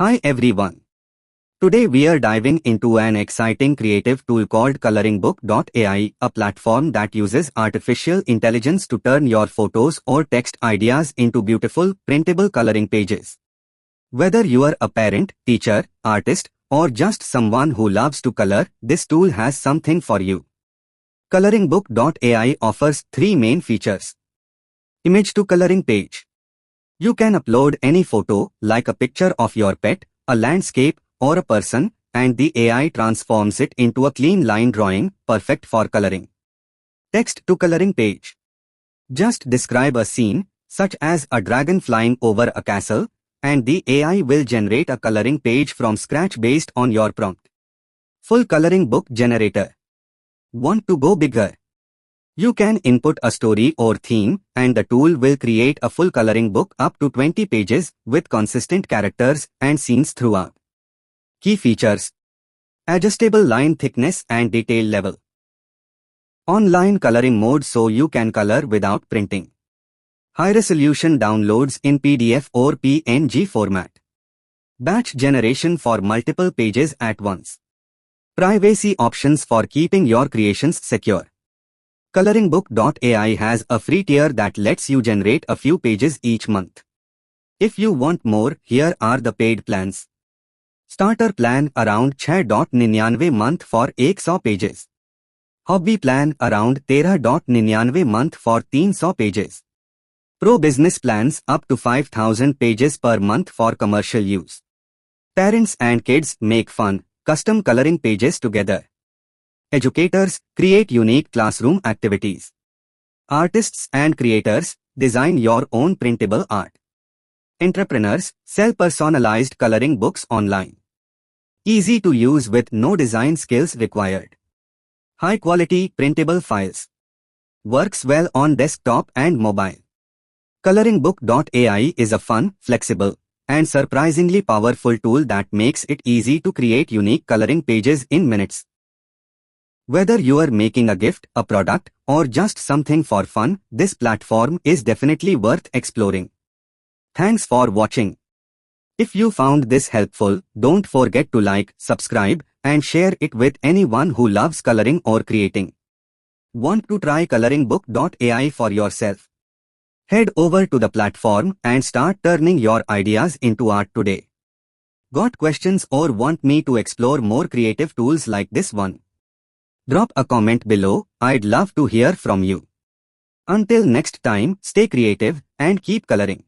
Hi everyone. Today we are diving into an exciting creative tool called ColoringBook.ai, a platform that uses artificial intelligence to turn your photos or text ideas into beautiful, printable coloring pages. Whether you are a parent, teacher, artist, or just someone who loves to color, this tool has something for you. ColoringBook.ai offers three main features. Image to coloring page. You can upload any photo, like a picture of your pet, a landscape, or a person, and the AI transforms it into a clean line drawing, perfect for coloring. Text to coloring page. Just describe a scene, such as a dragon flying over a castle, and the AI will generate a coloring page from scratch based on your prompt. Full coloring book generator. Want to go bigger? You can input a story or theme, and the tool will create a full coloring book up to 20 pages with consistent characters and scenes throughout. Key features: adjustable line thickness and detail level. Online coloring mode so you can color without printing. High resolution downloads in PDF or PNG format. Batch generation for multiple pages at once. Privacy options for keeping your creations secure. ColoringBook.ai has a free tier that lets you generate a few pages each month. If you want more, here are the paid plans. Starter plan around 6.99 month for 100 pages. Hobby plan around 13.99 month for 300 pages. Pro business plans up to 5,000 pages per month for commercial use. Parents and kids make fun, custom coloring pages together. Educators create unique classroom activities. Artists and creators design your own printable art. Entrepreneurs sell personalized coloring books online. Easy to use with no design skills required. High quality printable files. Works well on desktop and mobile. ColoringBook.ai is a fun, flexible, and surprisingly powerful tool that makes it easy to create unique coloring pages in minutes. Whether you are making a gift, a product, or just something for fun, this platform is definitely worth exploring. Thanks for watching. If you found this helpful, don't forget to like, subscribe, and share it with anyone who loves coloring or creating. Want to try ColoringBook.ai for yourself? Head over to the platform and start turning your ideas into art today. Got questions or want me to explore more creative tools like this one? Drop a comment below, I'd love to hear from you. Until next time, stay creative and keep coloring.